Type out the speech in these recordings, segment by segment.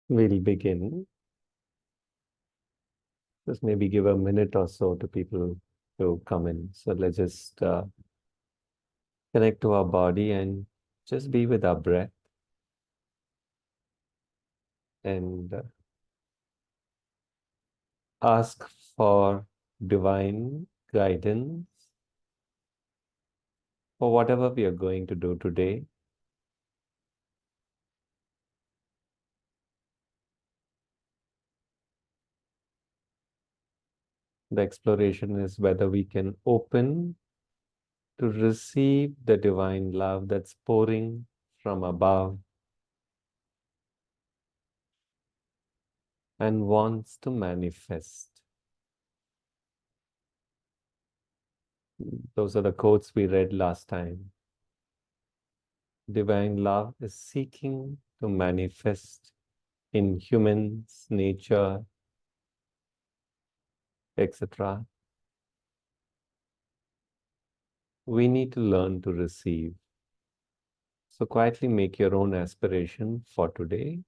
We'll begin. Just maybe give a minute or so to people to come in. So let's just connect to our body and just be with our breath and ask for divine guidance for whatever we are going to do today. The exploration is whether we can open to receive the divine love that's pouring from above and wants to manifest. Those are the quotes we read last time. Divine love is seeking to manifest in humans, nature, etc. We need to learn to receive. So quietly make your own aspiration for today.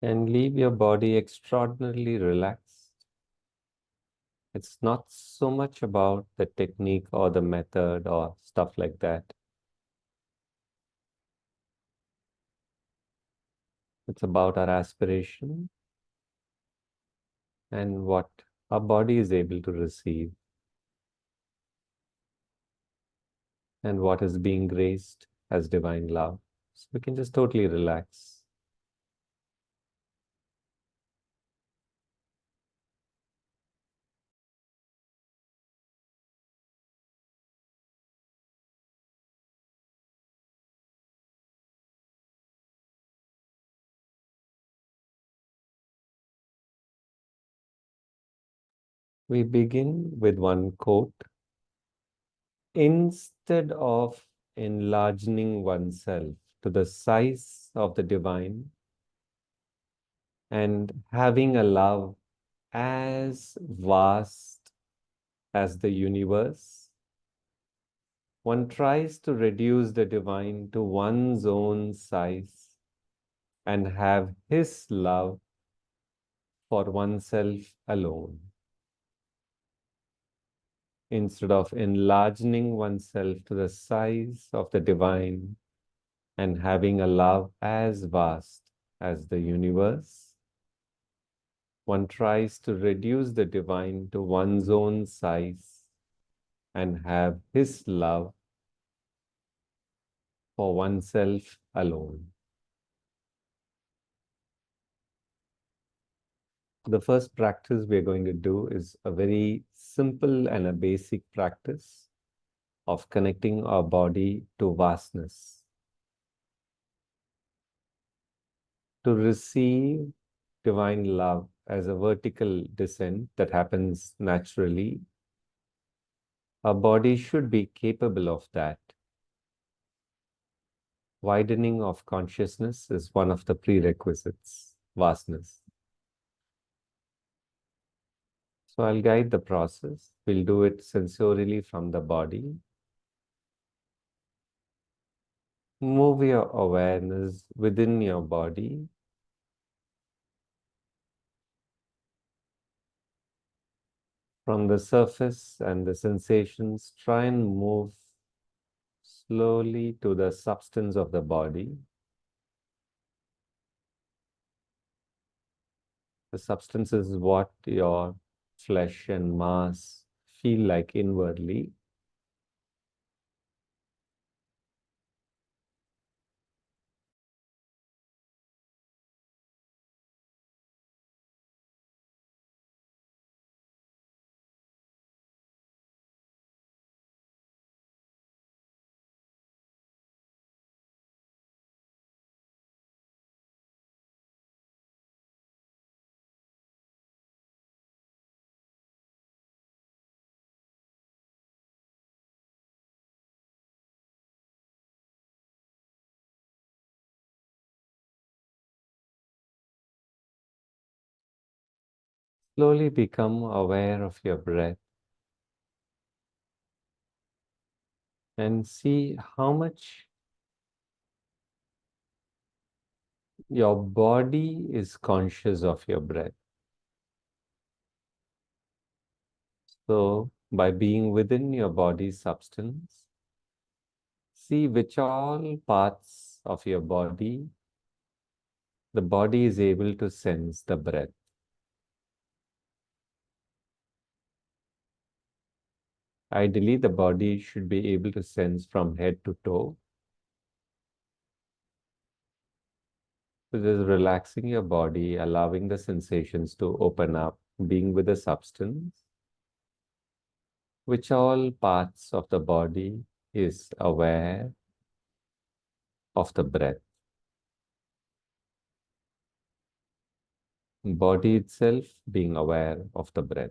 And leave your body extraordinarily relaxed. It's not so much about the technique or the method or stuff like that. It's about our aspiration and what our body is able to receive and what is being graced as divine love. So we can just totally relax. We begin with one quote. Instead of enlarging oneself to the size of the divine and having a love as vast as the universe, one tries to reduce the divine to one's own size and have his love for oneself alone. Instead of enlarging oneself to the size of the divine and having a love as vast as the universe, one tries to reduce the divine to one's own size and have his love for oneself alone. The first practice we're going to do is a very simple and a basic practice of connecting our body to vastness. To receive divine love as a vertical descent that happens naturally, our body should be capable of that. Widening of consciousness is one of the prerequisites, vastness. So I'll guide the process. We'll do it sensorially from the body. Move your awareness within your body. From the surface and the sensations, try and move slowly to the substance of the body. The substance is what your flesh and mass feel like inwardly. Slowly become aware of your breath and see how much your body is conscious of your breath. So, by being within your body's substance, see which all parts of your body the body is able to sense the breath. Ideally, the body should be able to sense from head to toe. So just relaxing your body, allowing the sensations to open up, being with the substance, which all parts of the body is aware of the breath. Body itself being aware of the breath.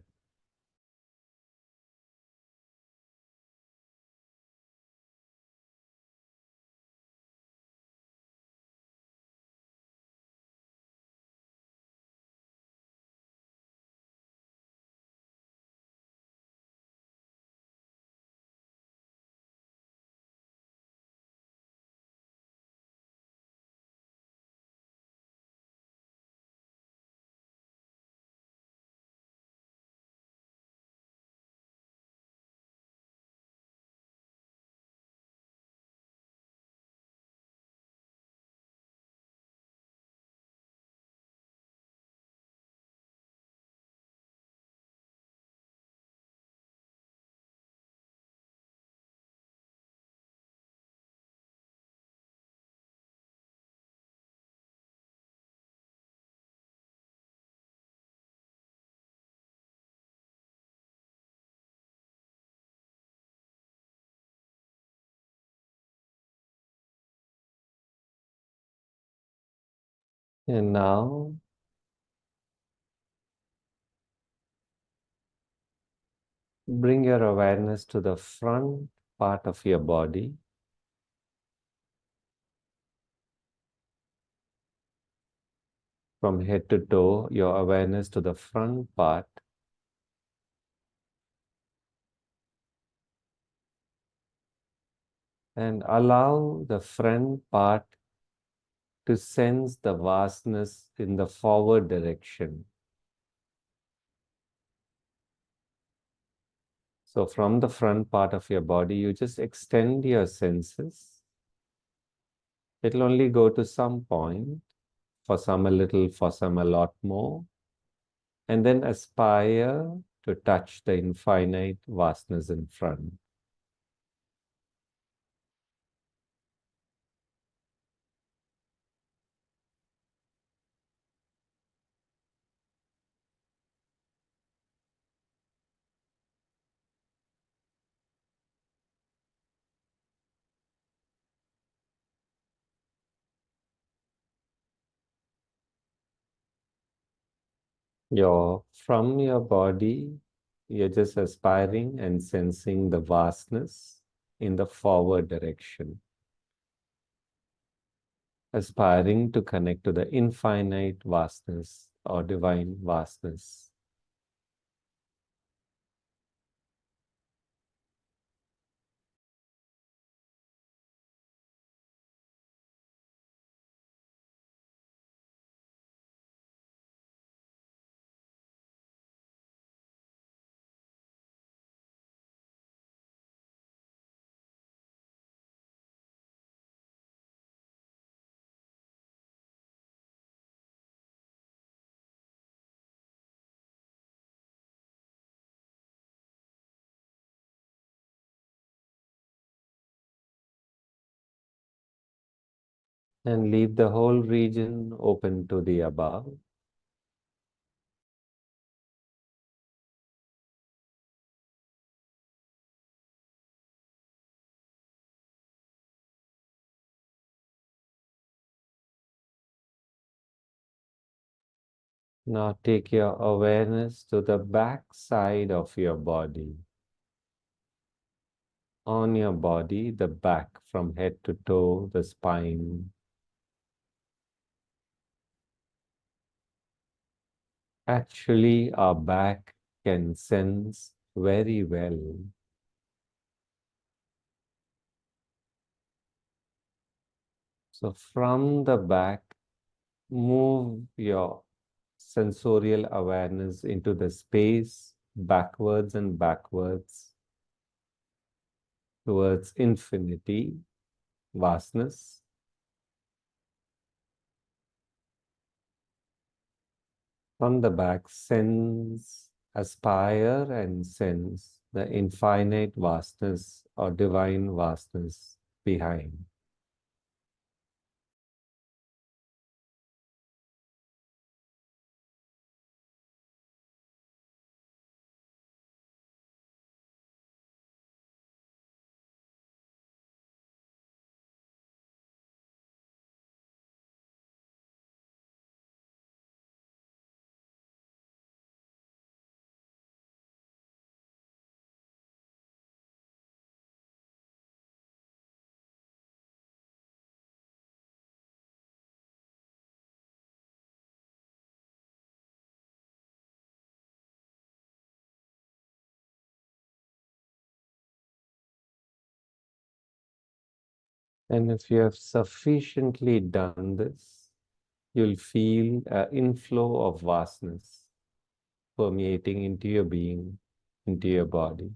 And now bring your awareness to the front part of your body. From head to toe, your awareness to the front part. And allow the front part to sense the vastness in the forward direction. So from the front part of your body, you just extend your senses. It'll only go to some point, for some a little, for some a lot more, and then aspire to touch the infinite vastness in front. From your body, you're just aspiring and sensing the vastness in the forward direction, aspiring to connect to the infinite vastness or divine vastness. And leave the whole region open to the above. Now take your awareness to the back side of your body. On your body, the back from head to toe, the spine. Actually, our back can sense very well. So from the back, move your sensorial awareness into the space backwards and backwards towards infinity, vastness. From the back, sense, aspire and sense the infinite vastness or divine vastness behind. And if you have sufficiently done this, you'll feel an inflow of vastness permeating into your being, into your body.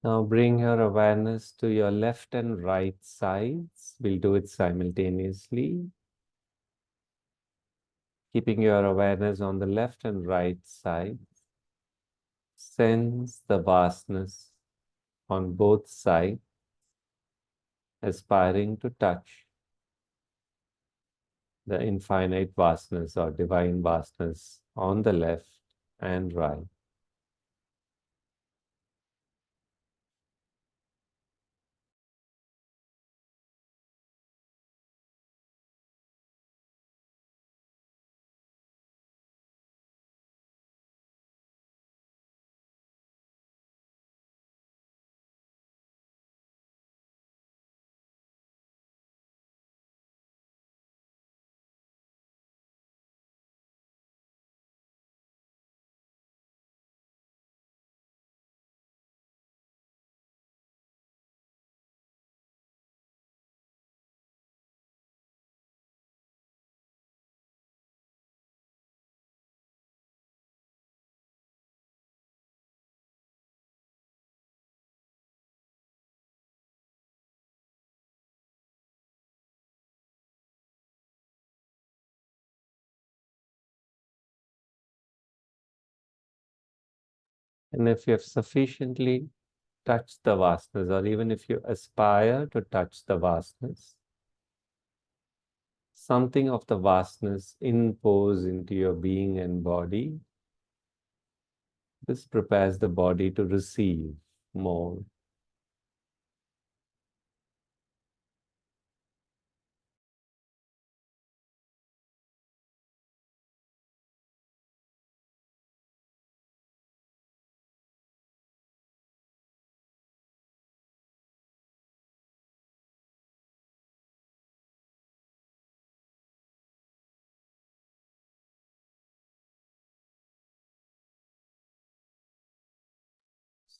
Now bring your awareness to your left and right sides. We'll do it simultaneously. Keeping your awareness on the left and right side. Sense the vastness on both sides, aspiring to touch the infinite vastness or divine vastness on the left and right. And if you have sufficiently touched the vastness, or even if you aspire to touch the vastness, something of the vastness impose into your being and body. This prepares the body to receive more.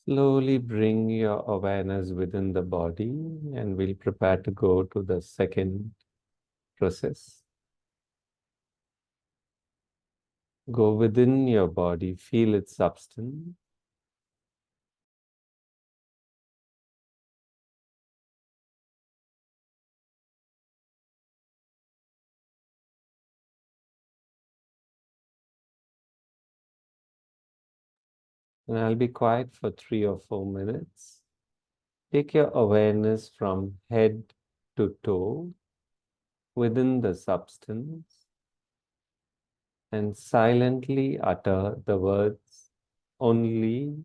Slowly bring your awareness within the body, and we'll prepare to go to the second process. Go within your body, feel its substance. And I'll be quiet for 3 or 4 minutes. Take your awareness from head to toe within the substance and silently utter the words, only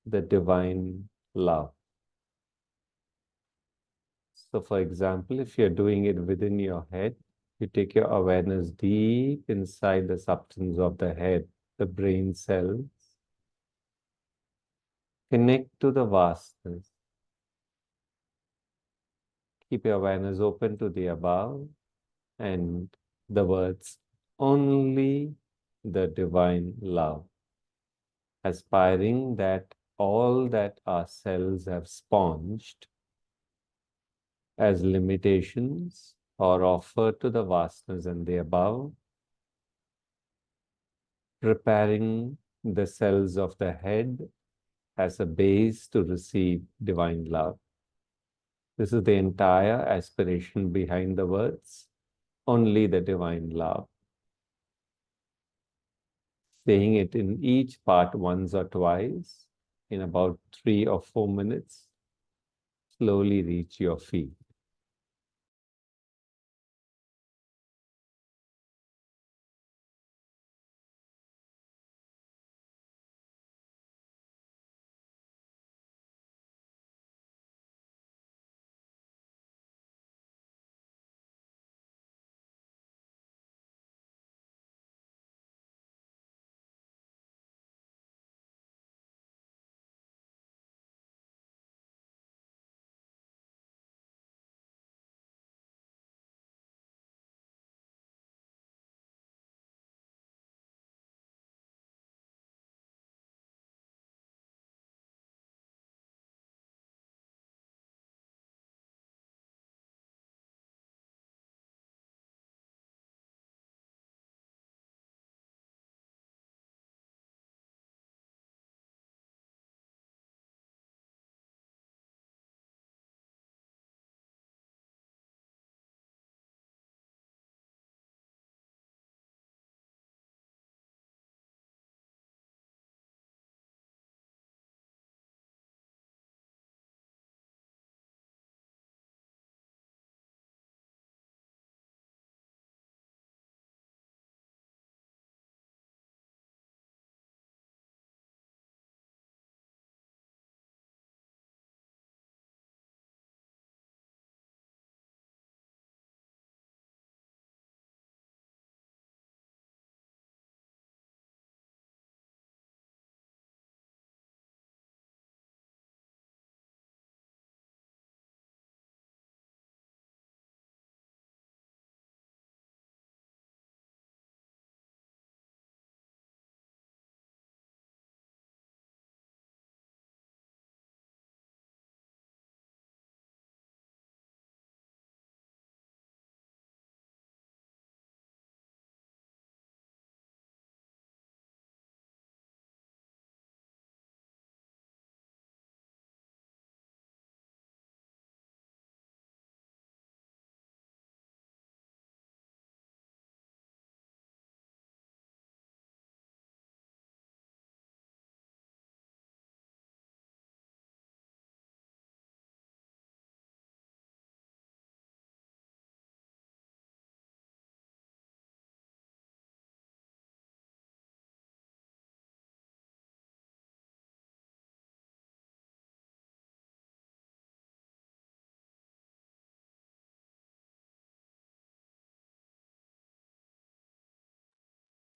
the divine love. So, for example, if you're doing it within your head, you take your awareness deep inside the substance of the head, the brain cells, connect to the vastness. Keep your awareness open to the above and the words, only the divine love, aspiring that all that our cells have sponged as limitations or offered to the vastness and the above, preparing the cells of the head as a base to receive divine love. This is the entire aspiration behind the words, only the divine love. Saying it in each part once or twice, in about 3 or 4 minutes, slowly reach your feet.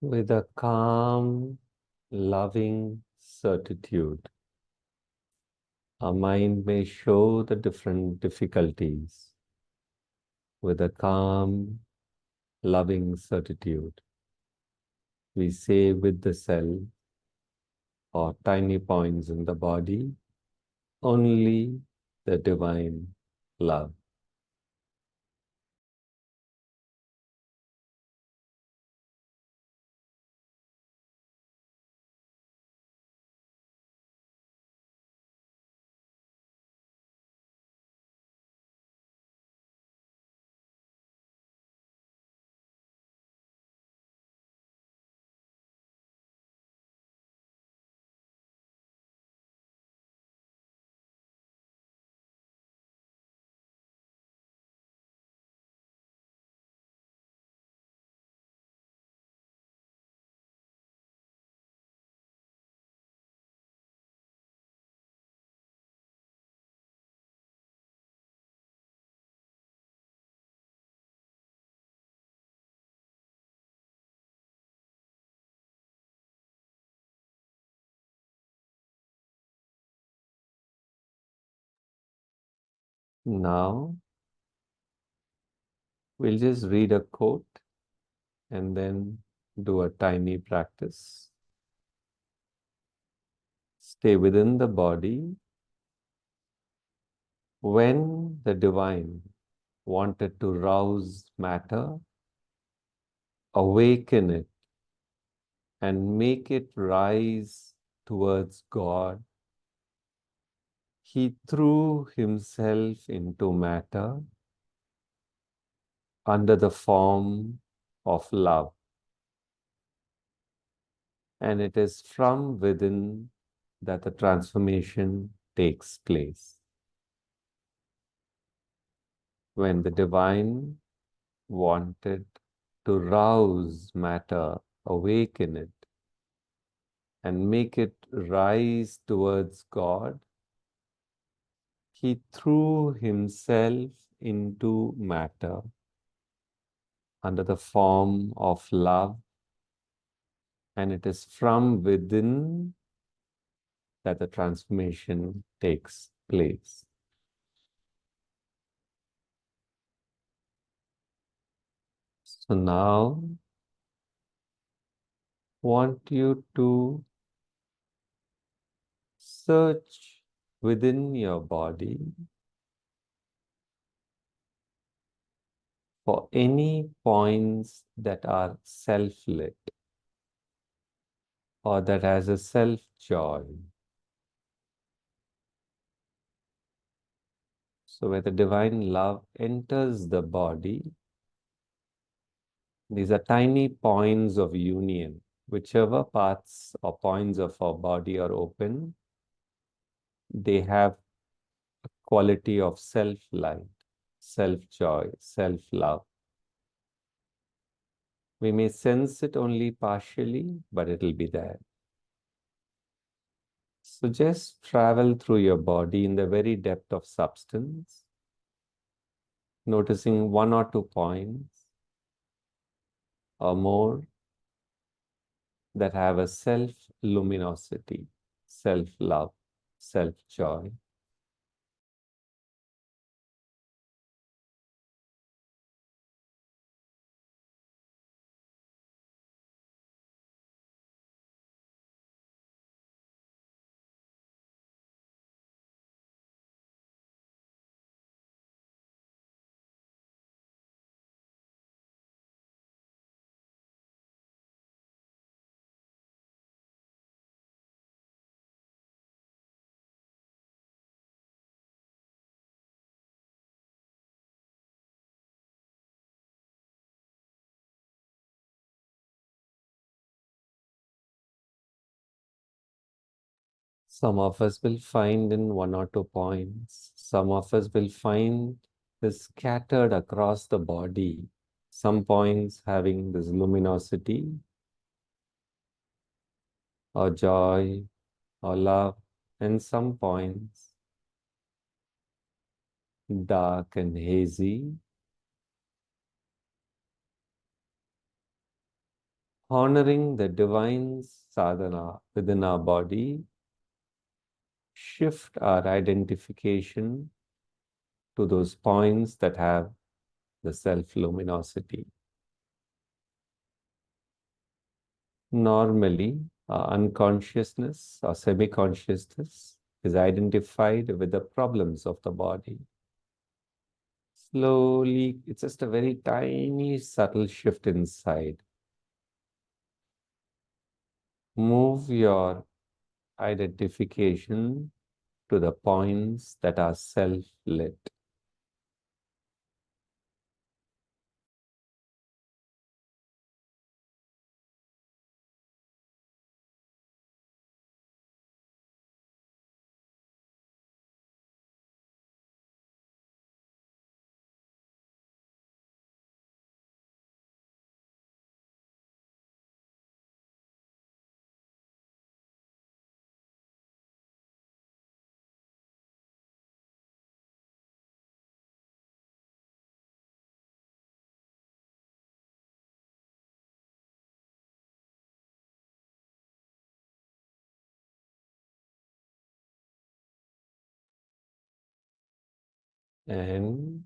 With a calm, loving certitude, our mind may show the different difficulties. With a calm, loving certitude, we say with the cell or tiny points in the body, only the divine love. Now, we'll just read a quote and then do a tiny practice. Stay within the body. When the divine wanted to rouse matter, awaken it, and make it rise towards God, he threw himself into matter under the form of love. And it is from within that the transformation takes place. When the divine wanted to rouse matter, awaken it, and make it rise towards God, he threw himself into matter under the form of love, and it is from within that the transformation takes place. So now, want you to search within your body for any points that are self-lit or that has a self-joy. So where the divine love enters the body, these are tiny points of union. Whichever parts or points of our body are open, they have a quality of self-light, self-joy, self-love. We may sense it only partially, but it will be there. So just travel through your body in the very depth of substance, noticing one or two points or more that have a self-luminosity, self-love, self-joy. Some of us will find in one or two points. Some of us will find this scattered across the body. Some points having this luminosity or joy or love, and some points dark and hazy. Honoring the divine sadhana within our body, shift our identification to those points that have the self-luminosity. Normally, our unconsciousness or semi-consciousness is identified with the problems of the body. Slowly, it's just a very tiny, subtle shift inside. Move your identification to the points that are self-lit. And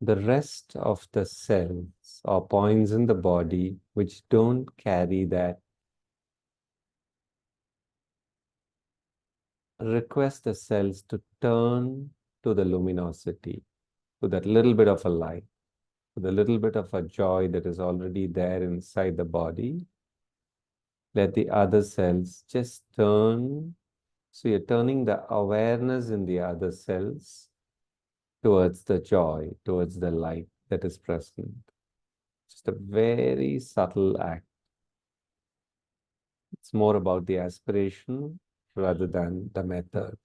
the rest of the cells or points in the body which don't carry that, request the cells to turn to the luminosity, to that little bit of a light, to the little bit of a joy that is already there inside the body. Let the other cells just turn. So you're turning the awareness in the other cells towards the joy, towards the light that is present. Just a very subtle act. It's more about the aspiration rather than the method.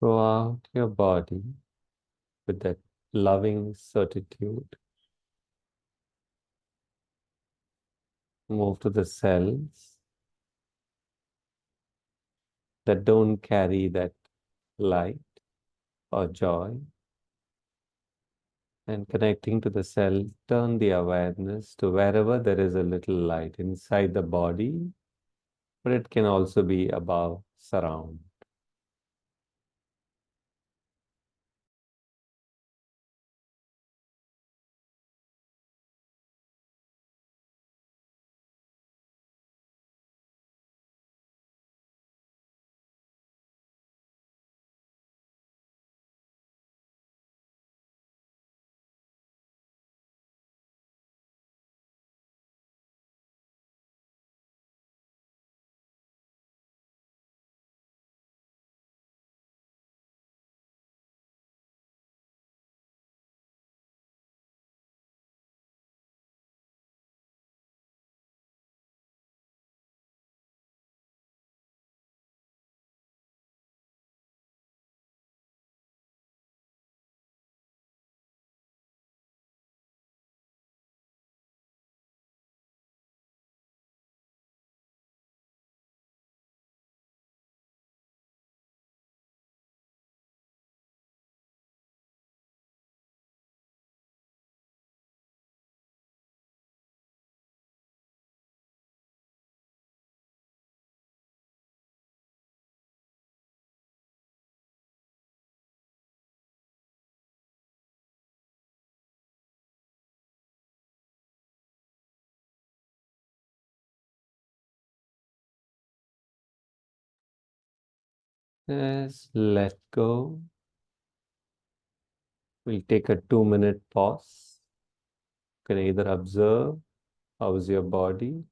Throughout your body with that loving certitude. Move to the cells that don't carry that light or joy. And connecting to the cell, turn the awareness to wherever there is a little light inside the body, but it can also be above, surround. Just let go. We'll take a 2-minute pause. You can either observe how is your body,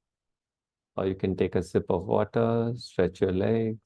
or you can take a sip of water, stretch your legs.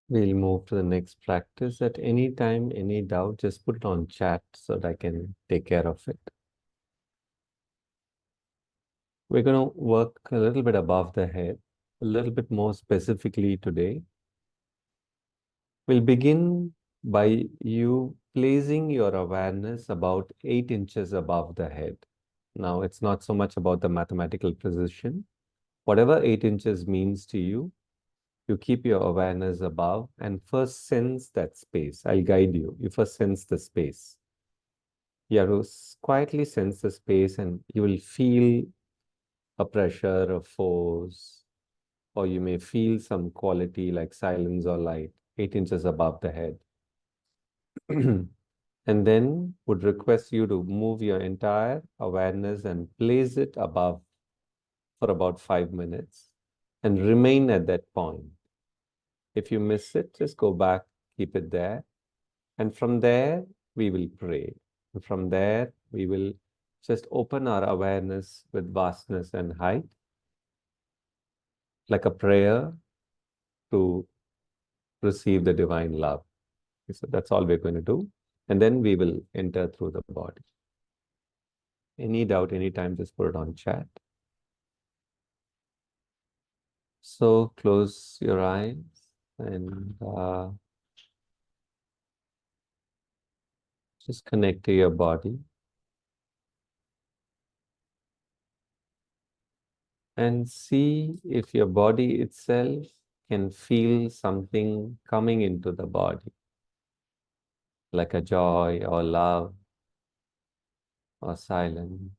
We'll move to the next practice. At any time, any doubt, just put it on chat so that I can take care of it. We're going to work a little bit above the head, a little bit more specifically today. We'll begin by you placing your awareness about 8 inches above the head. Now, it's not so much about the mathematical precision. Whatever 8 inches means to you, you keep your awareness above and first sense that space. I'll guide you. You first sense the space. You have to quietly sense the space and you will feel a pressure, a force, or you may feel some quality like silence or light 8 inches above the head. And then would request you to move your entire awareness and place it above for about 5 minutes and remain at that point. If you miss it, just go back, keep it there. And from there, we will pray. And from there, we will just open our awareness with vastness and height, like a prayer to receive the divine love. So that's all we're going to do. And then we will enter through the body. Any doubt, anytime, just put it on chat. So close your eyes and just connect to your body and see if your body itself can feel something coming into the body, like a joy or love or silence.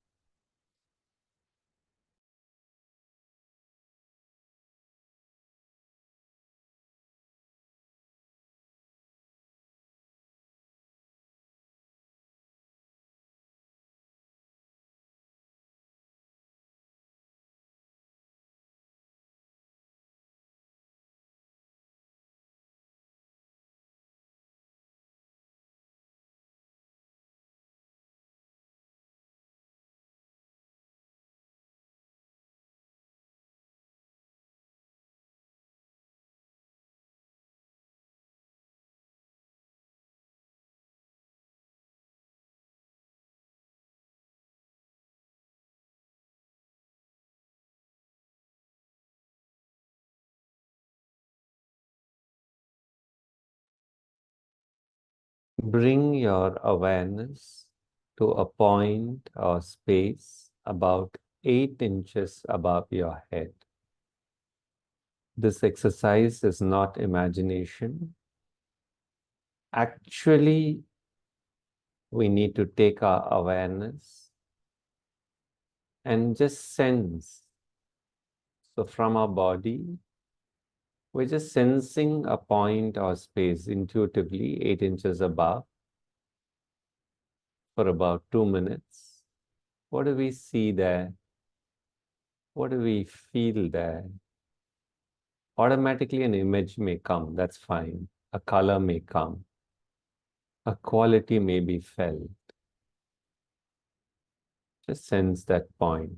Bring your awareness to a point or space about 8 inches above your head. This exercise is not imagination. Actually, we need to take our awareness and just sense. So from our body, we're just sensing a point or space intuitively 8 inches above for about 2 minutes. What do we see there? What do we feel there? Automatically an image may come, that's fine. A color may come. A quality may be felt. Just sense that point.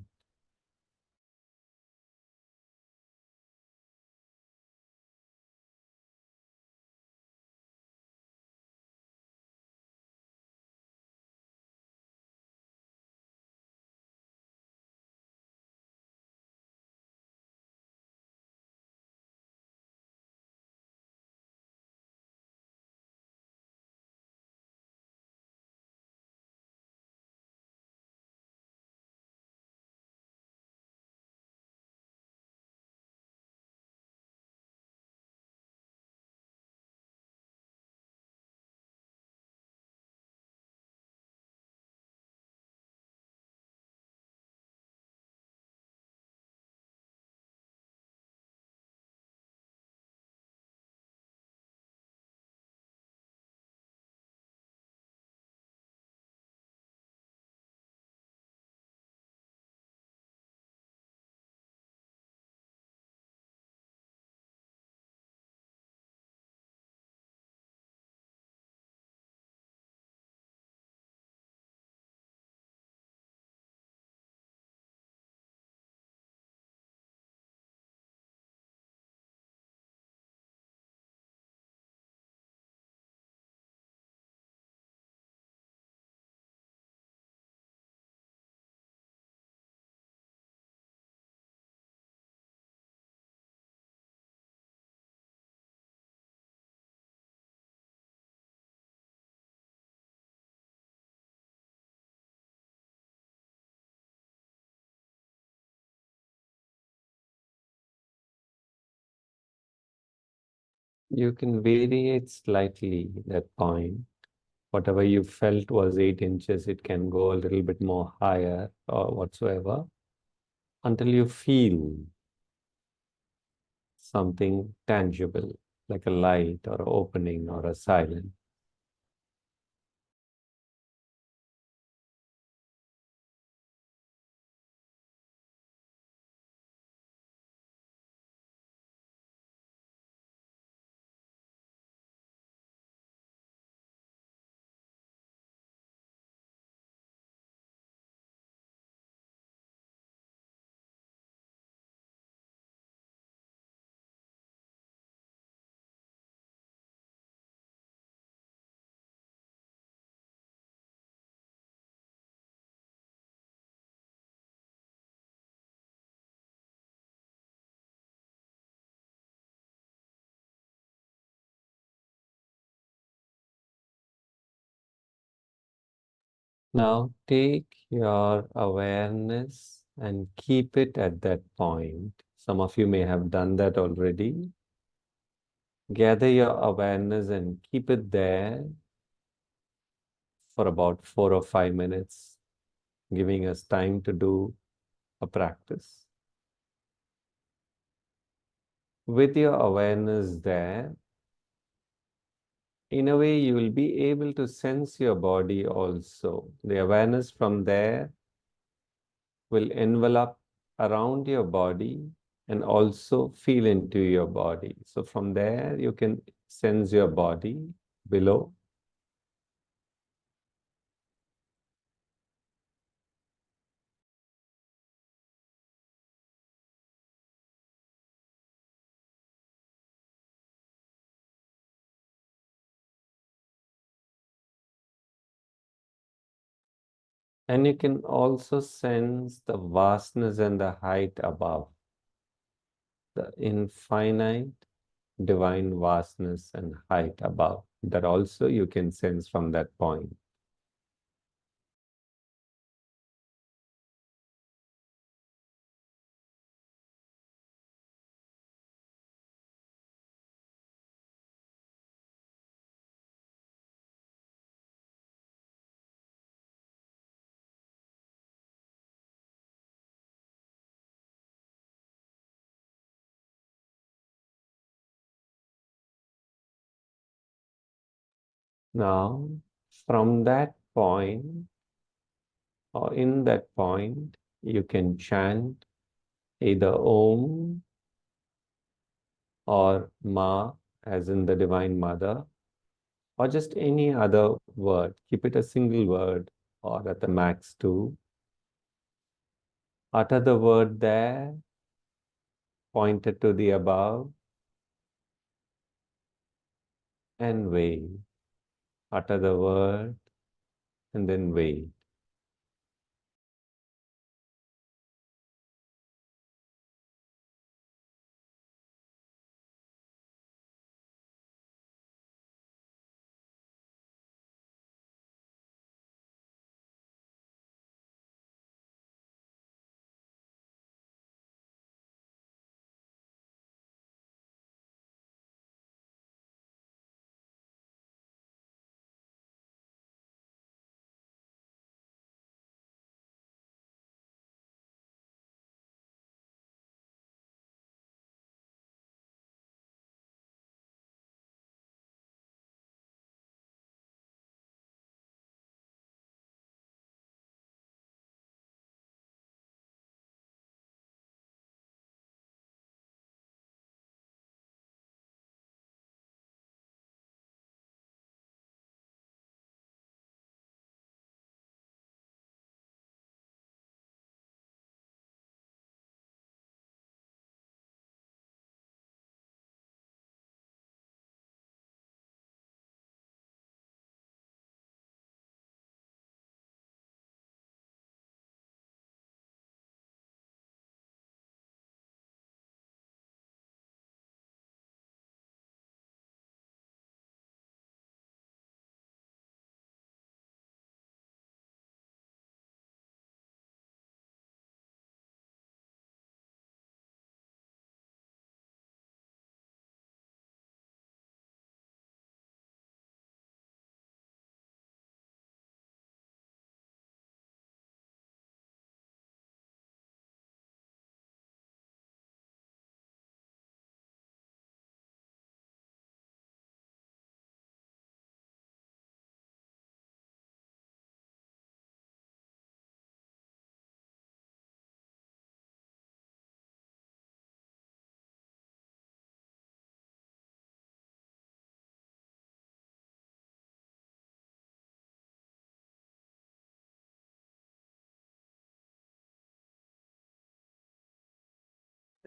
You can vary it slightly, that point. Whatever you felt was 8 inches, it can go a little bit more higher or whatsoever until you feel something tangible, like a light or an opening or a silence. Now take your awareness and keep it at that point. Some of you may have done that already. Gather your awareness and keep it there for about 4 or 5 minutes, giving us time to do a practice. With your awareness there, in a way, you will be able to sense your body also. The awareness from there will envelop around your body and also feel into your body. So from there, you can sense your body below. And you can also sense the vastness and the height above, the infinite divine vastness and height above. That also you can sense from that point. Now, from that point, or in that point, you can chant either Om or Ma, as in the Divine Mother, or just any other word. Keep it a single word, or at the max two. Utter the word there, pointed to the above, and wait. Utter the word, and then wait.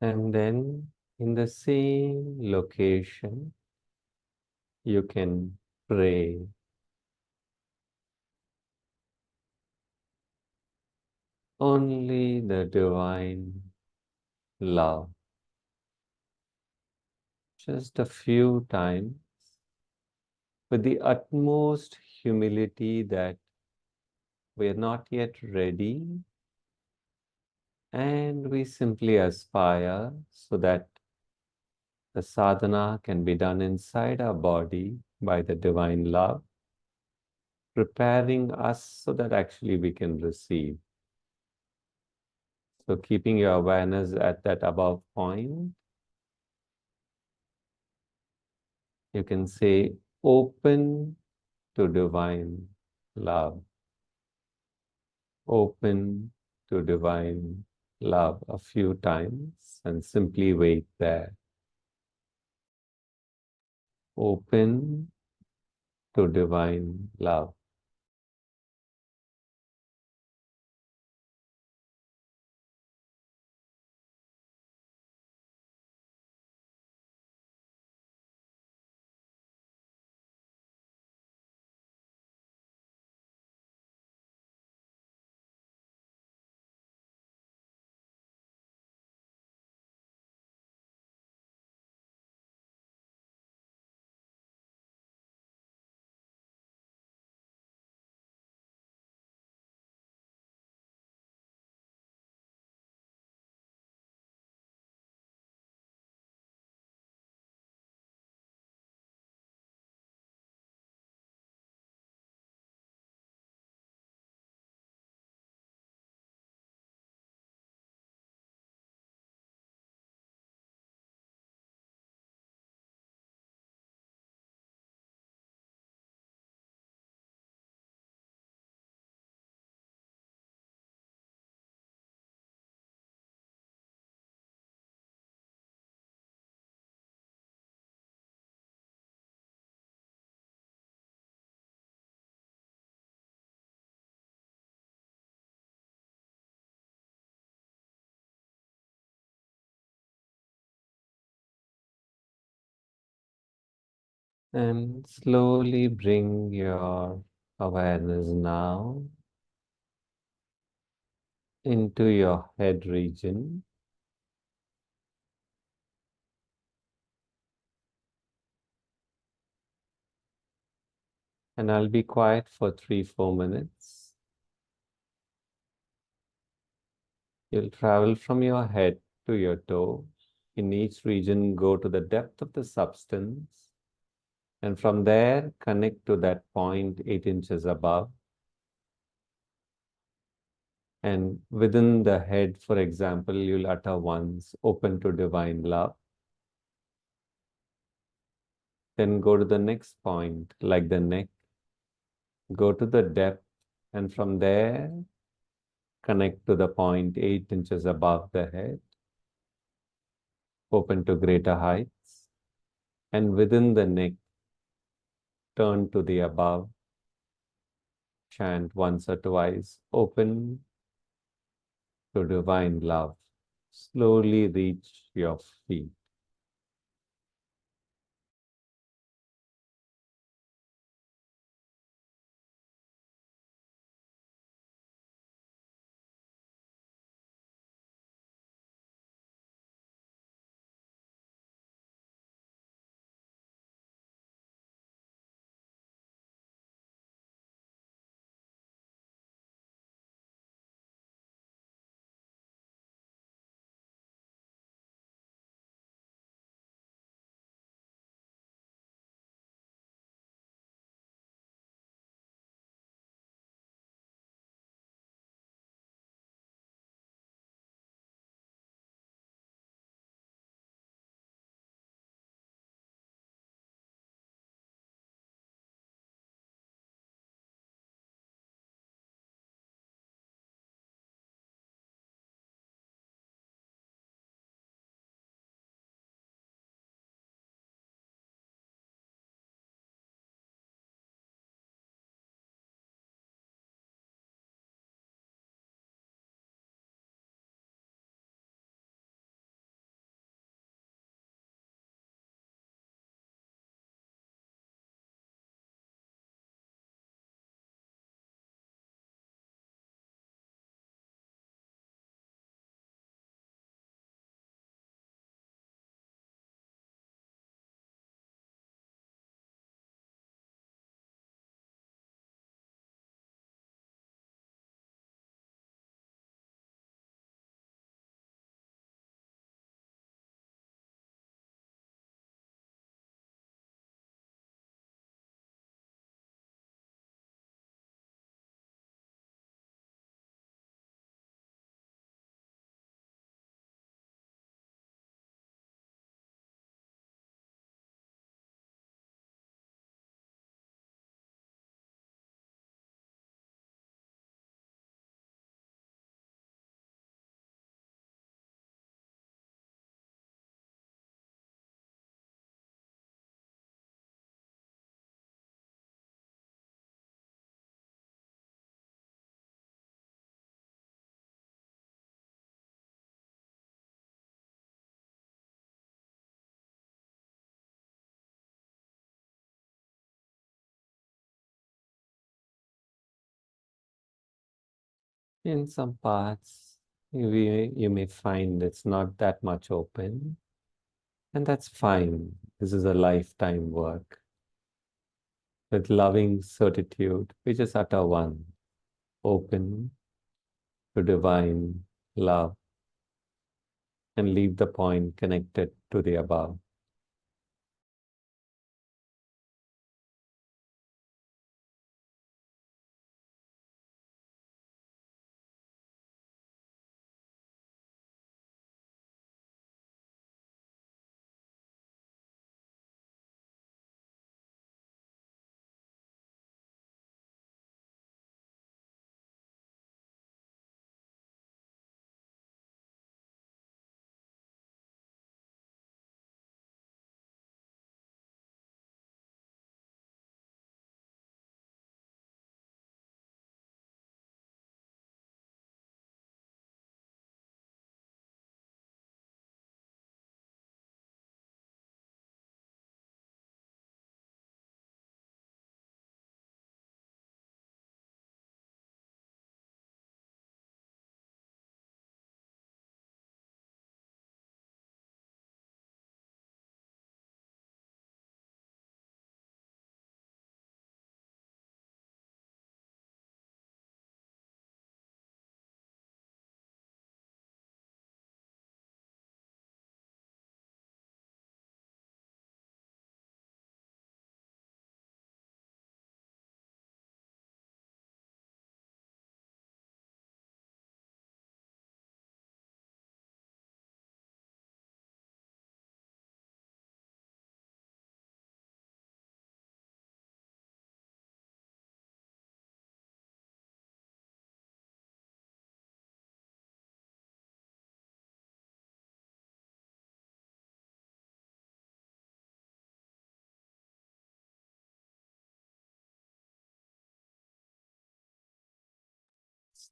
And then in the same location, you can pray. Only the divine love. Just a few times with the utmost humility that we are not yet ready, and we simply aspire so that the sadhana can be done inside our body by the divine love, preparing us so that actually we can receive. So keeping your awareness at that above point, you can say open to divine love, open to divine love a few times and simply wait there. Open to divine love. And slowly bring your awareness now into your head region. And I'll be quiet for 3-4 minutes. You'll travel from your head to your toe. In each region, go to the depth of the substance. And from there, connect to that point 8 inches above. And within the head, for example, you'll utter once, open to divine love. Then go to the next point, like the neck. Go to the depth, and from there, connect to the point 8 inches above the head. Open to greater heights. And within the neck, turn to the above. Chant once or twice, open to divine love. Slowly reach your feet. In some parts, you may find it's not that much open, and that's fine. This is a lifetime work. With loving certitude, we just utter one, open to divine love, and leave the point connected to the above.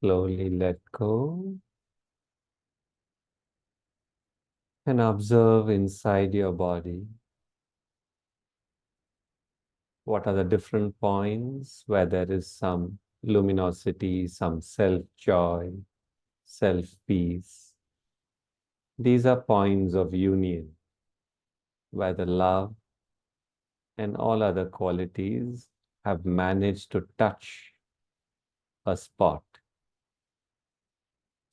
Slowly let go and observe inside your body what are the different points where there is some luminosity, some self-joy, self-peace. These are points of union where the love and all other qualities have managed to touch a spot.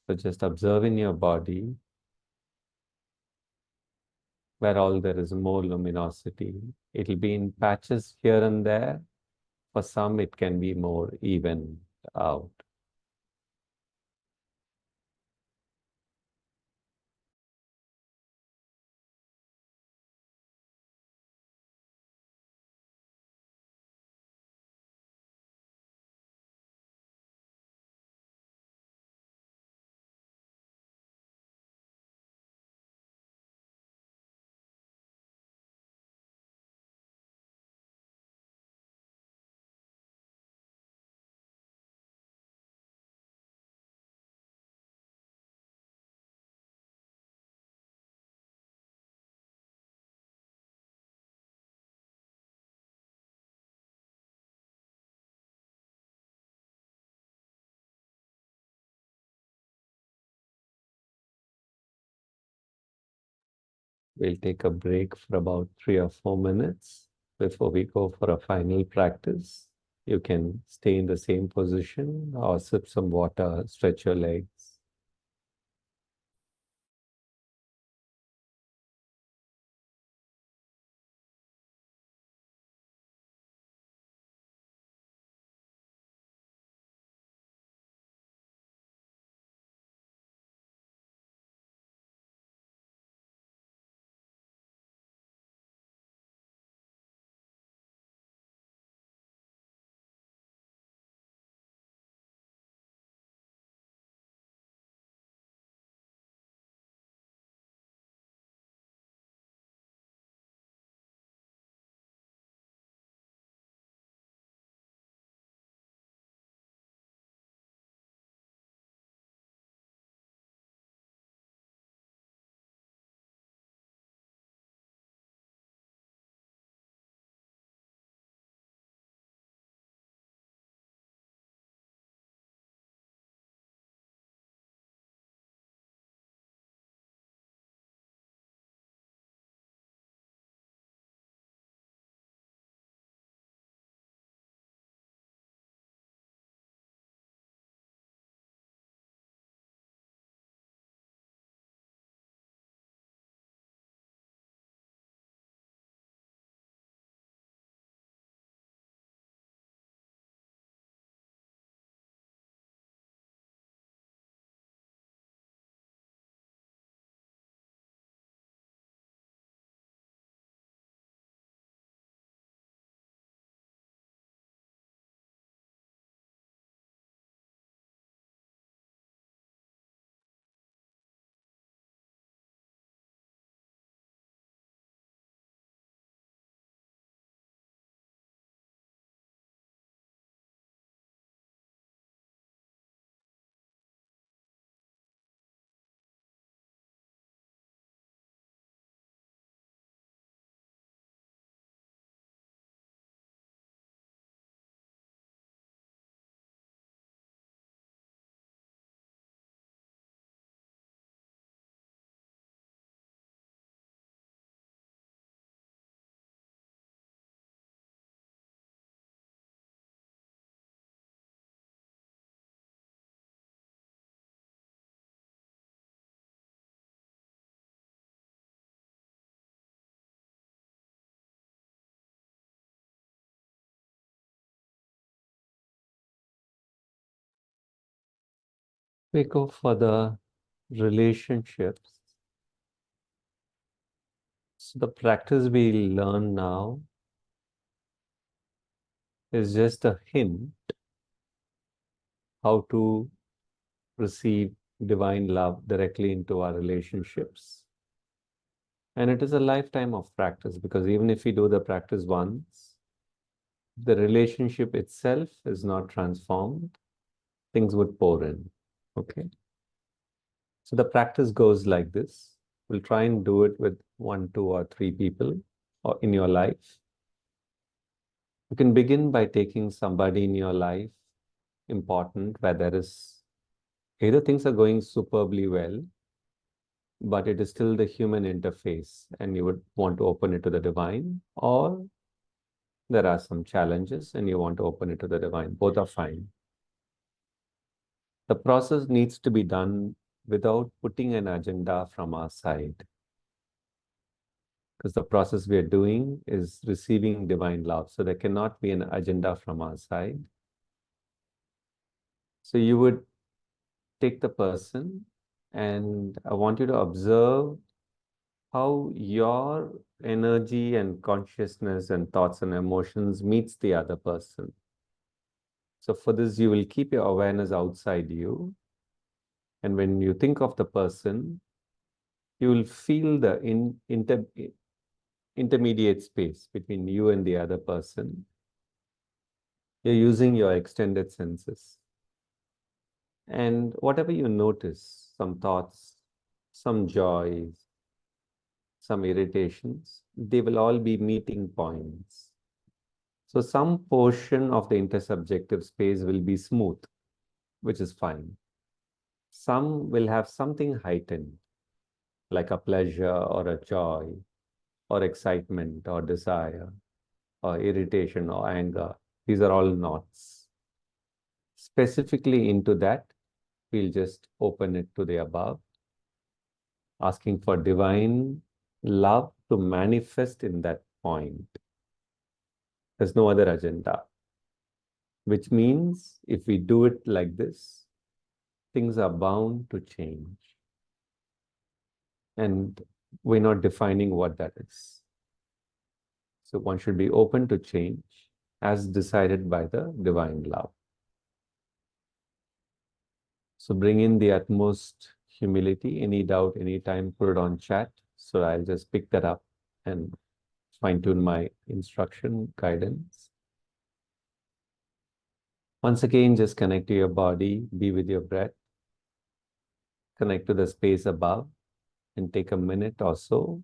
So just observe in your body where all there is more luminosity. It'll be in patches here and there. For some, it can be more even out. We'll take a break for about 3 or 4 minutes before we go for a final practice. You can stay in the same position or sip some water, stretch your legs. We go for the relationships. So the practice we learn now is just a hint how to receive divine love directly into our relationships. And it is a lifetime of practice, because even if we do the practice once, the relationship itself is not transformed, things would pour in. Okay. So the practice goes like this. We'll try and do it with 1, 2, or 3 people or in your life. You can begin by taking somebody in your life important where there is either things are going superbly well, but it is still the human interface and you would want to open it to the divine, or there are some challenges and you want to open it to the divine. Both are fine. The process needs to be done without putting an agenda from our side, because the process we are doing is receiving divine love. So there cannot be an agenda from our side. So you would take the person, and I want you to observe how your energy and consciousness and thoughts and emotions meets the other person. So for this, you will keep your awareness outside you. And when you think of the person, you will feel the intermediate space between you and the other person. You're using your extended senses. And whatever you notice, some thoughts, some joys, some irritations, they will all be meeting points. So some portion of the intersubjective space will be smooth, which is fine. Some will have something heightened, like a pleasure or a joy or excitement or desire or irritation or anger. These are all knots. Specifically into that, we'll just open it to the above, asking for divine love to manifest in that point. There's no other agenda, which means if we do it like this, things are bound to change. And we're not defining what that is. So one should be open to change as decided by the divine love. So bring in the utmost humility. Any doubt, anytime, put it on chat. So I'll just pick that up and fine-tune my instruction guidance. Once again, just connect to your body, be with your breath, connect to the space above, and take a minute or so.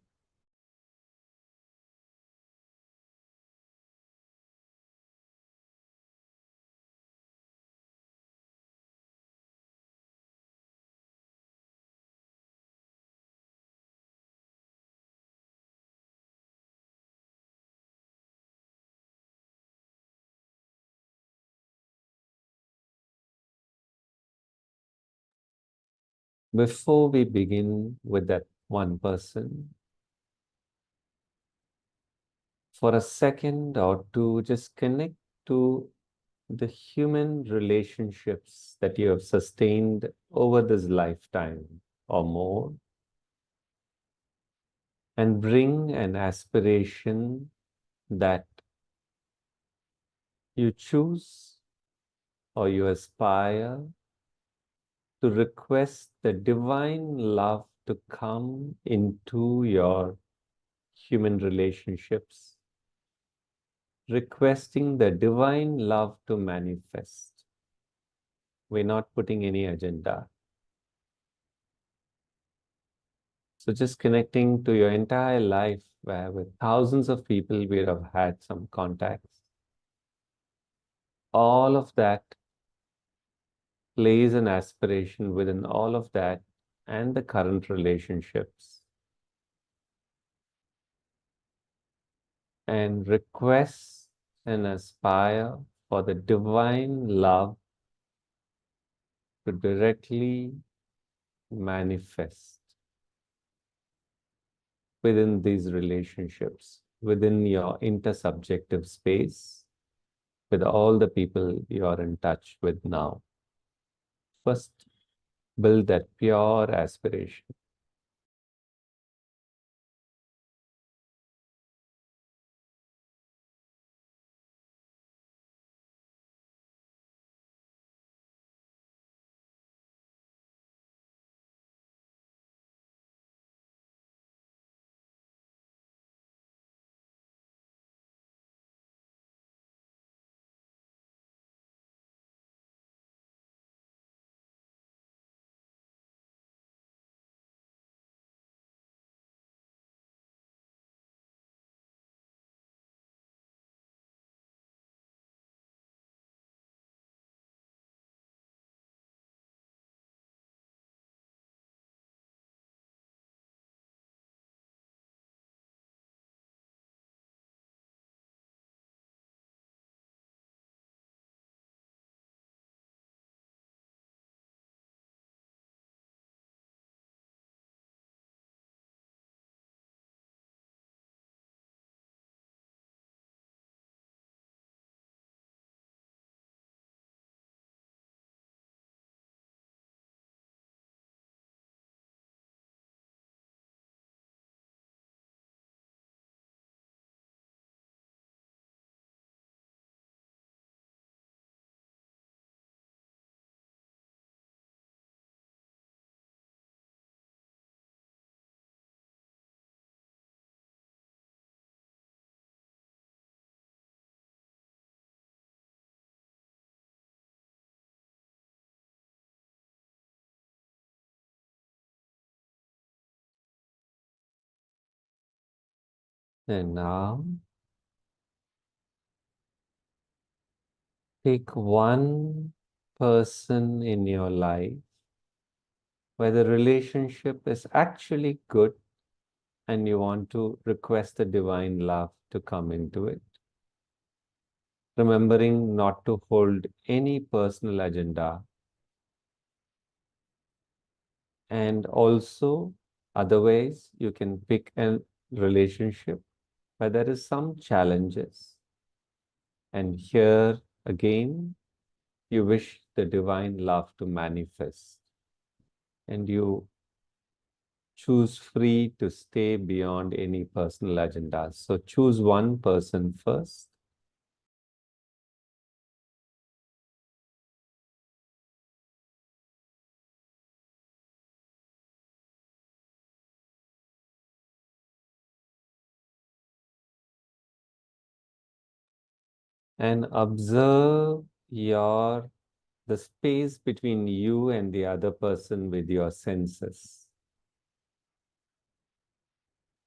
Before we begin with that one person, for a second or two, just connect to the human relationships that you have sustained over this lifetime or more, and bring an aspiration that you choose or you aspire to request the divine love to come into your human relationships, requesting the divine love to manifest. We're not putting any agenda. So just connecting to your entire life, where with thousands of people we have had some contacts. All of that plays an aspiration within all of that and the current relationships, and requests and aspire for the divine love to directly manifest within these relationships, within your intersubjective space, with all the people you are in touch with now. First, Build that pure aspiration. And now pick one person in your life where the relationship is actually good and you want to request the divine love to come into it. Remembering not to hold any personal agenda, and also otherwise you can pick a relationship where there is some challenges, and here again you wish the divine love to manifest, and you choose free to stay beyond any personal agendas. So choose one person first. And observe your the space between you and the other person with your senses.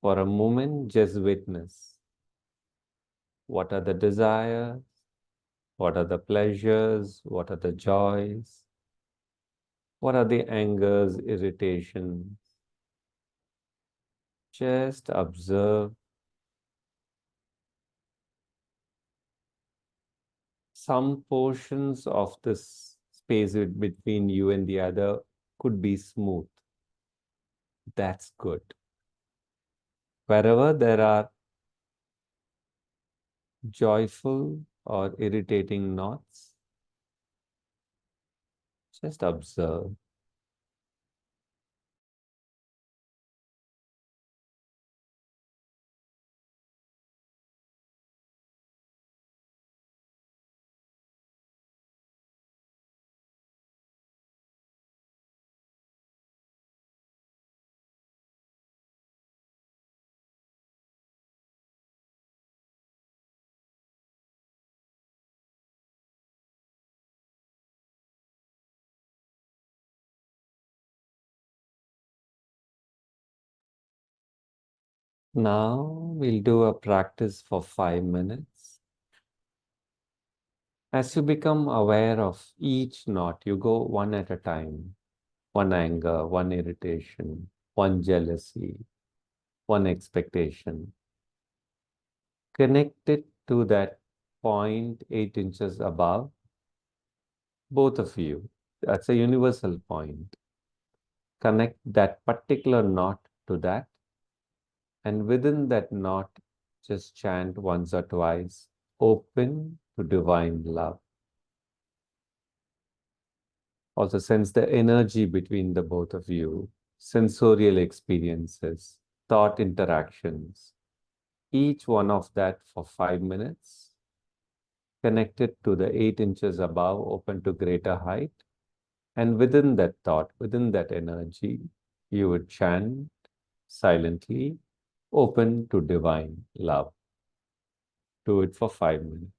For a moment, just witness. What are the desires? What are the pleasures? What are the joys? What are the angers, irritations? Just observe. Some portions of this space between you and the other could be smooth. That's good. Wherever there are joyful or irritating knots, just observe. Now we'll do a practice for 5 minutes. As you become aware of each knot, you go one at a time. One anger, one irritation, one jealousy, one expectation. Connect it to that point 8 inches above, both of you. That's a universal point. Connect that particular knot to that, and within that knot, just chant once or twice, open to divine love. Also sense the energy between the both of you, sensorial experiences, thought interactions, each one of that for 5 minutes, connected to the 8 inches above, open to greater height. And within that thought, within that energy, you would chant silently, open to divine love. Do it for 5 minutes.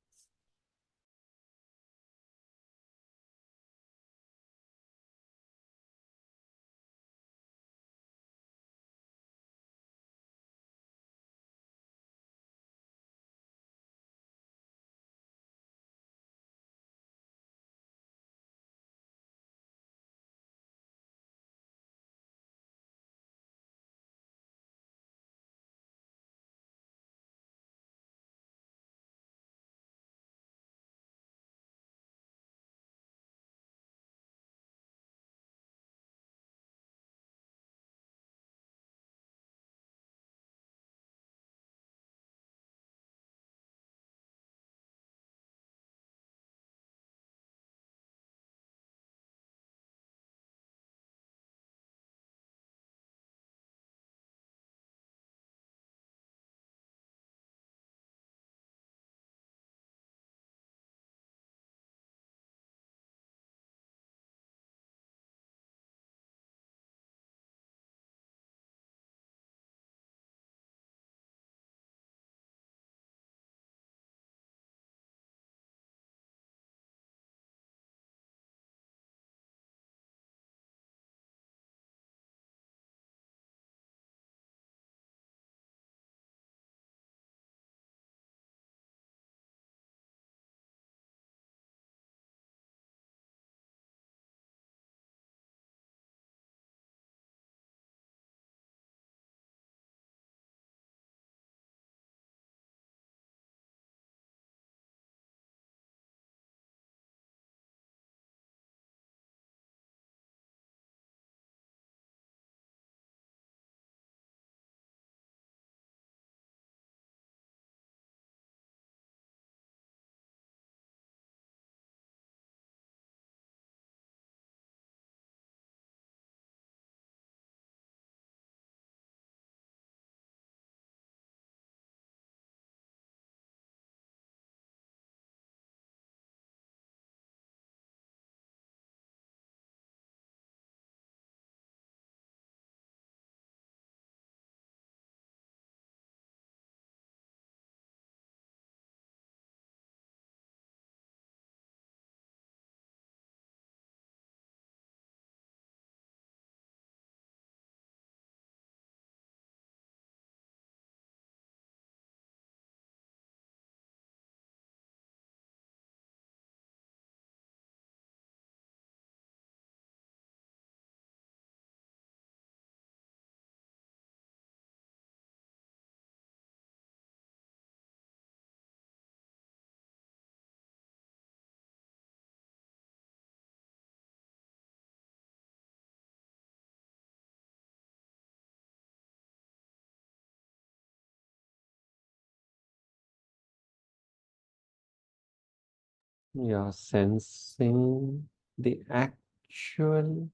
You're sensing the actual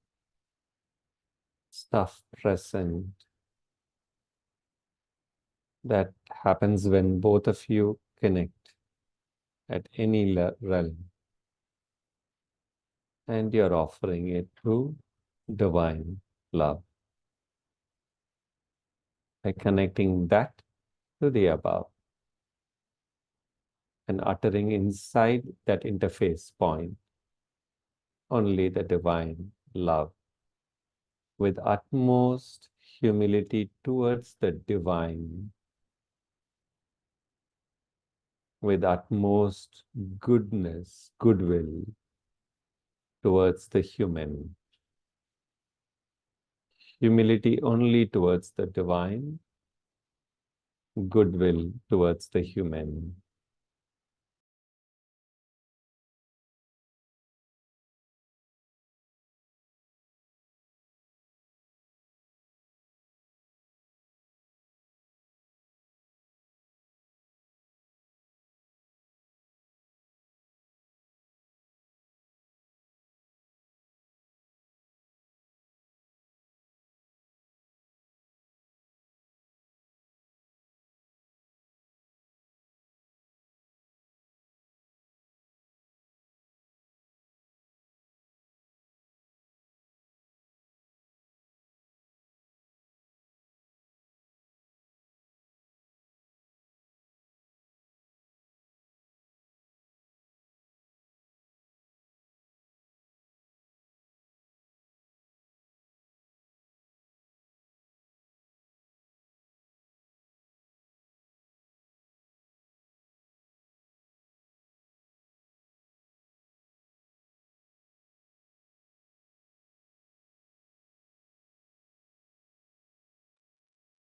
stuff present that happens when both of you connect at any realm, and you're offering it through divine love by connecting that to the above and uttering inside that interface point only the divine love with utmost humility towards the divine, with utmost goodness, goodwill towards the human, humility only towards the divine, goodwill towards the human.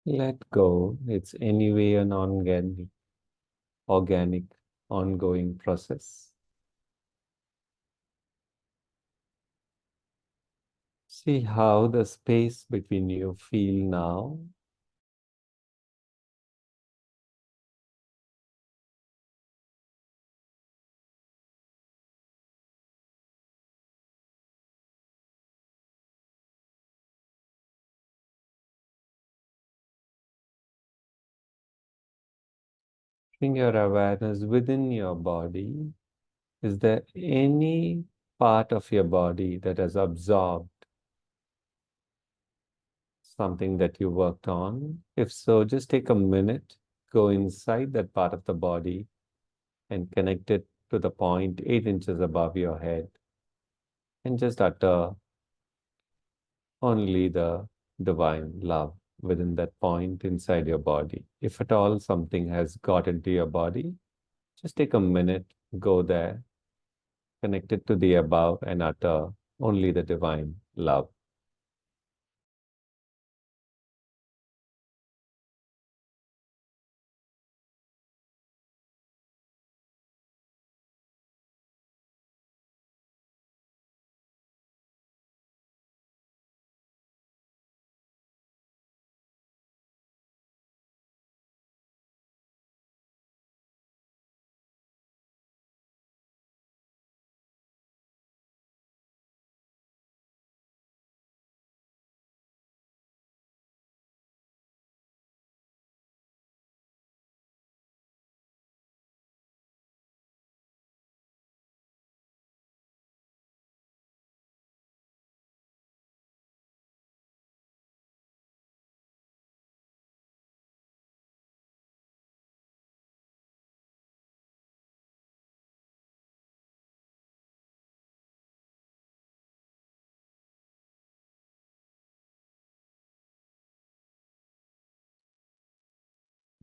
Let go. It's anyway an organic, ongoing process. See how the space between you feel now. Bring your awareness within your body. Is there any part of your body that has absorbed something that you worked on? If so, just take a minute, go inside that part of the body and connect it to the point 8 inches above your head and just utter only the divine love within that point inside your body. If at all something has got into your body, just take a minute, go there, connect it to the above and utter only the divine love.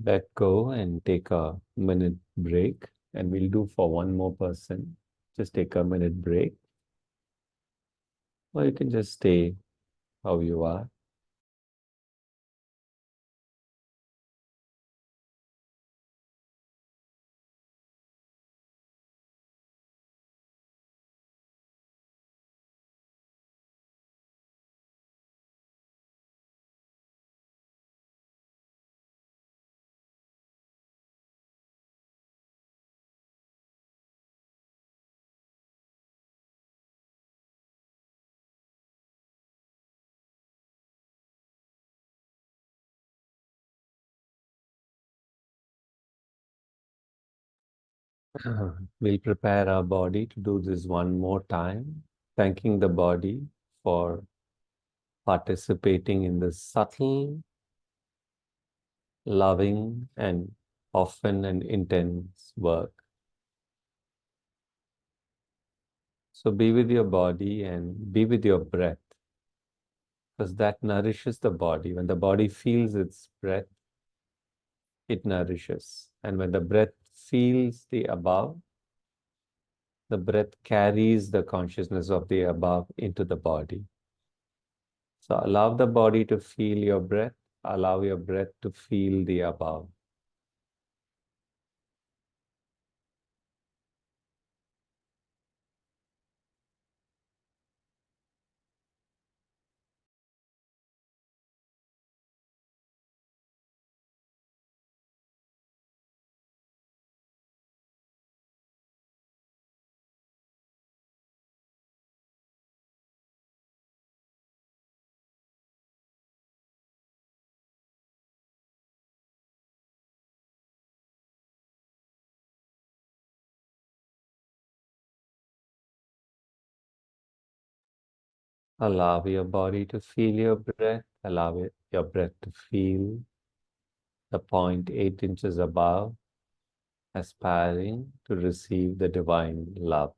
Let go and take a minute break, and we'll do for one more person. Just take a minute break, or you can just stay how you are. We'll prepare our body to do this one more time, thanking the body for participating in this subtle, loving, and often and intense work. So be with your body and be with your breath, because that nourishes the body. When the body feels its breath, it nourishes. And when the breath feels the above, the breath carries the consciousness of the above into the body. So allow the body to feel your breath, allow your breath to feel the above. Allow your body to feel your breath, allow your breath to feel the point 8 inches above, aspiring to receive the divine love.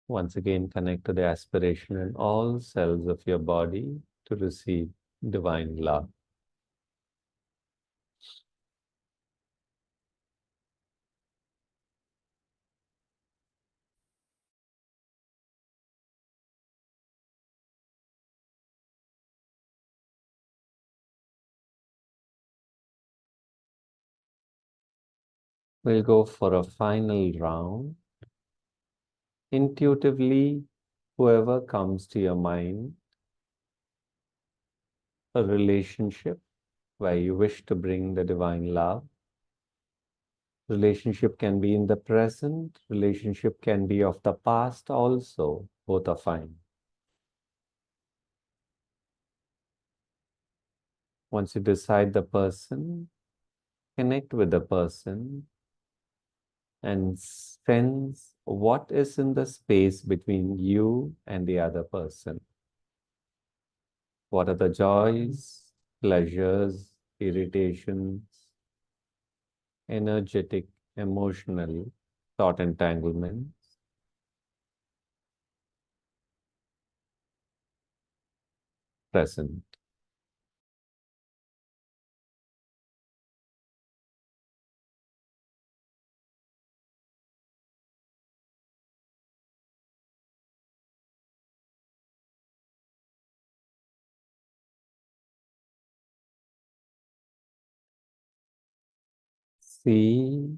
Once again, connect to the aspiration in all cells of your body to receive divine love. We'll go for a final round. Intuitively, whoever comes to your mind, a relationship where you wish to bring the divine love. Relationship can be in the present, relationship can be of the past also. Both are fine. Once you decide the person, connect with the person and sense what is in the space between you and the other person. What are the joys, pleasures, irritations, energetic, emotional, thought entanglements present? See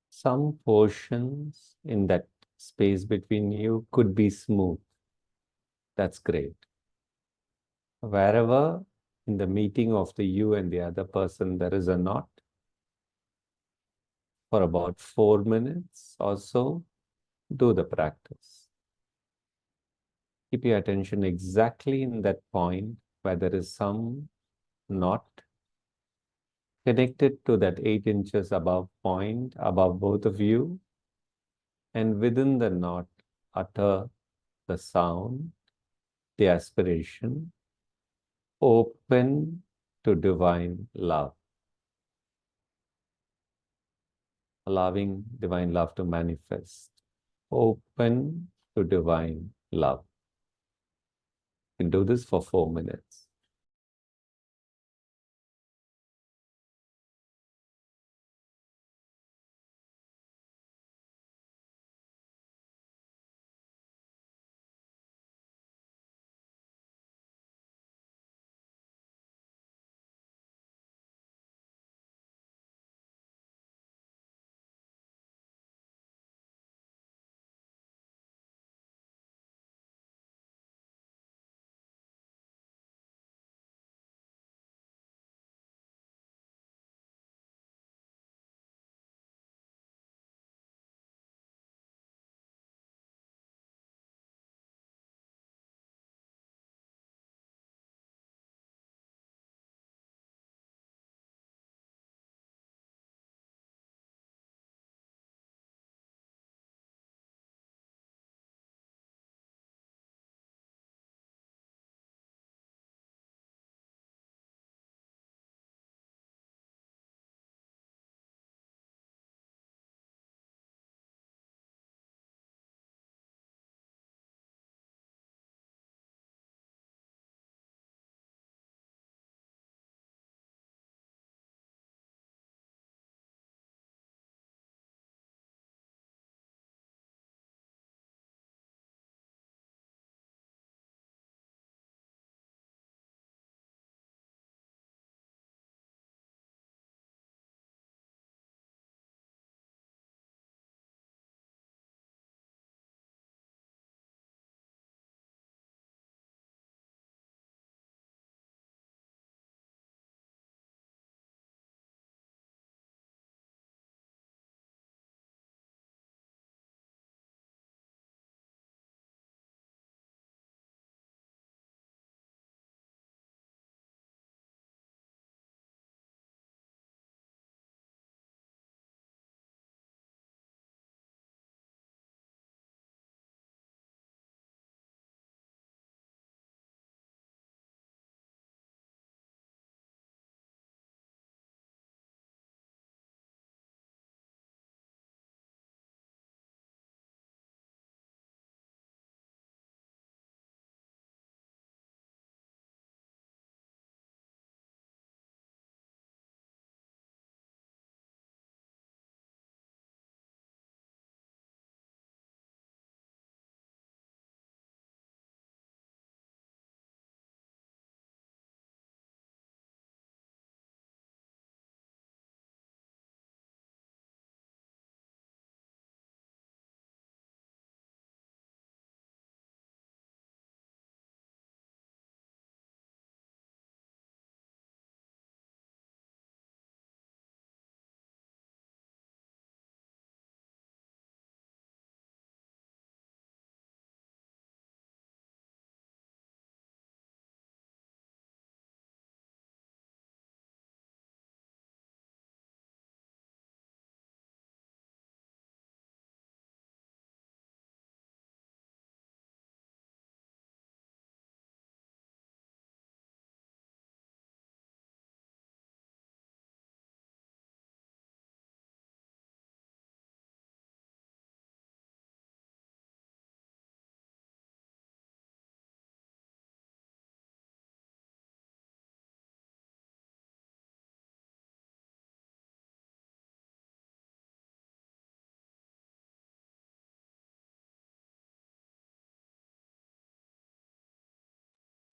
some portions in that space between you could be smooth. That's great. Wherever in the meeting of the you and the other person there is a knot, for about 4 minutes or so, do the practice. Keep your attention exactly in that point where there is some knot connected to that 8 inches above point above both of you, and within the knot utter the sound, the aspiration, open to divine love, allowing divine love to manifest. Open to divine love. You can do this for 4 minutes.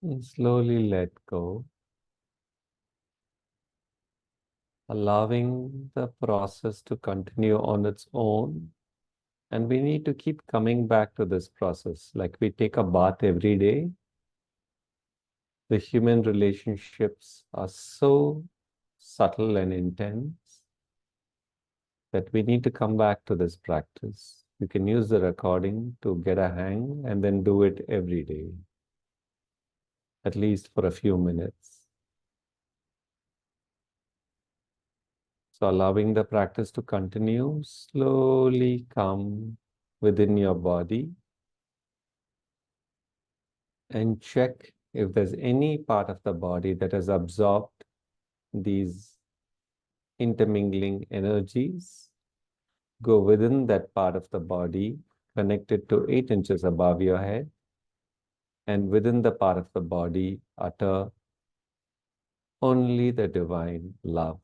And slowly let go, allowing the process to continue on its own. And we need to keep coming back to this process. Like we take a bath every day, the human relationships are so subtle and intense that we need to come back to this practice. You can use the recording to get a hang and then do it every day, at least for a few minutes. So allowing the practice to continue, slowly come within your body and check if there's any part of the body that has absorbed these intermingling energies. Go within that part of the body, connected to 8 inches above your head, and within the part of the body, utter only the divine love.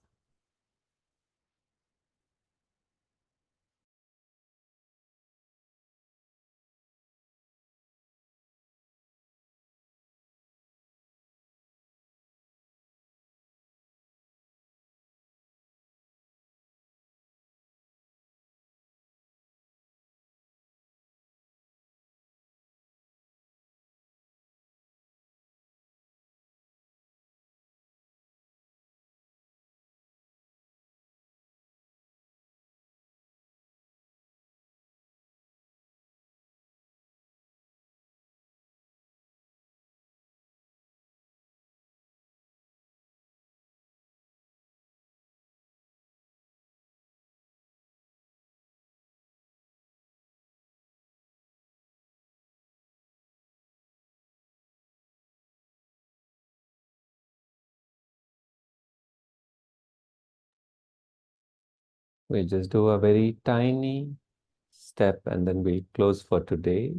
We just do a very tiny step and then we close for today.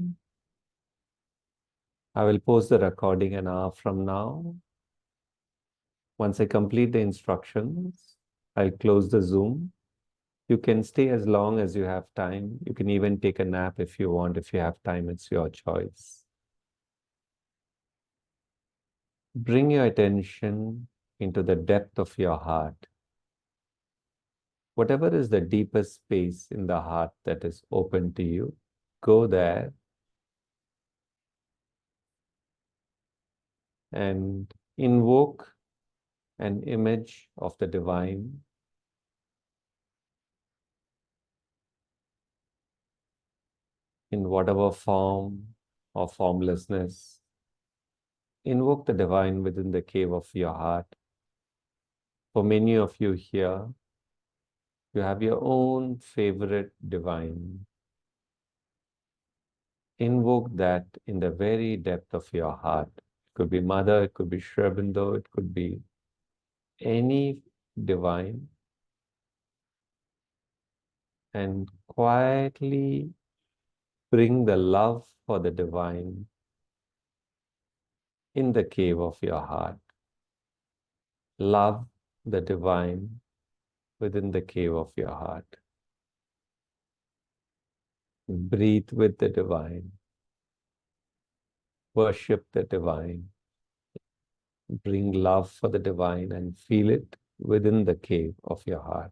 I will post the recording an hour from now. Once I complete the instructions, I'll close the Zoom. You can stay as long as you have time. You can even take a nap if you want. If you have time, it's your choice. Bring your attention into the depth of your heart. Whatever is the deepest space in the heart that is open to you, go there and invoke an image of the divine in whatever form or formlessness. Invoke the divine within the cave of your heart. For many of you here, you have your own favorite divine. Invoke that in the very depth of your heart. It could be Mother, it could be Shrebindo, it could be any divine. And quietly bring the love for the divine in the cave of your heart. Love the divine within the cave of your heart. Breathe with the divine. Worship the divine. Bring love for the divine and feel it within the cave of your heart.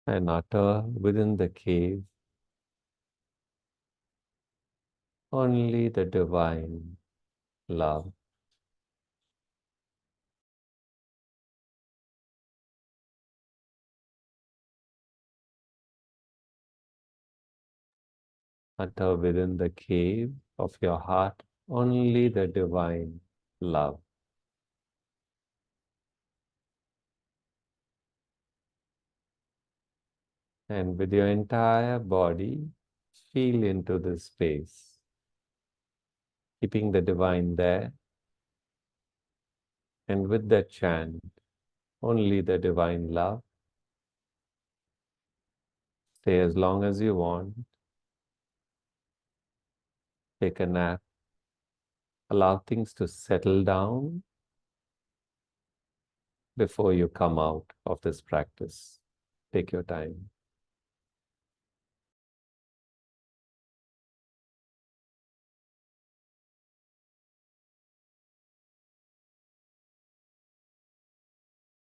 And utter within the cave only the divine love. Utter within the cave of your heart, only the divine love. And with your entire body, feel into this space, keeping the divine there. And with that chant, only the divine love, stay as long as you want, take a nap, allow things to settle down before you come out of this practice. Take your time.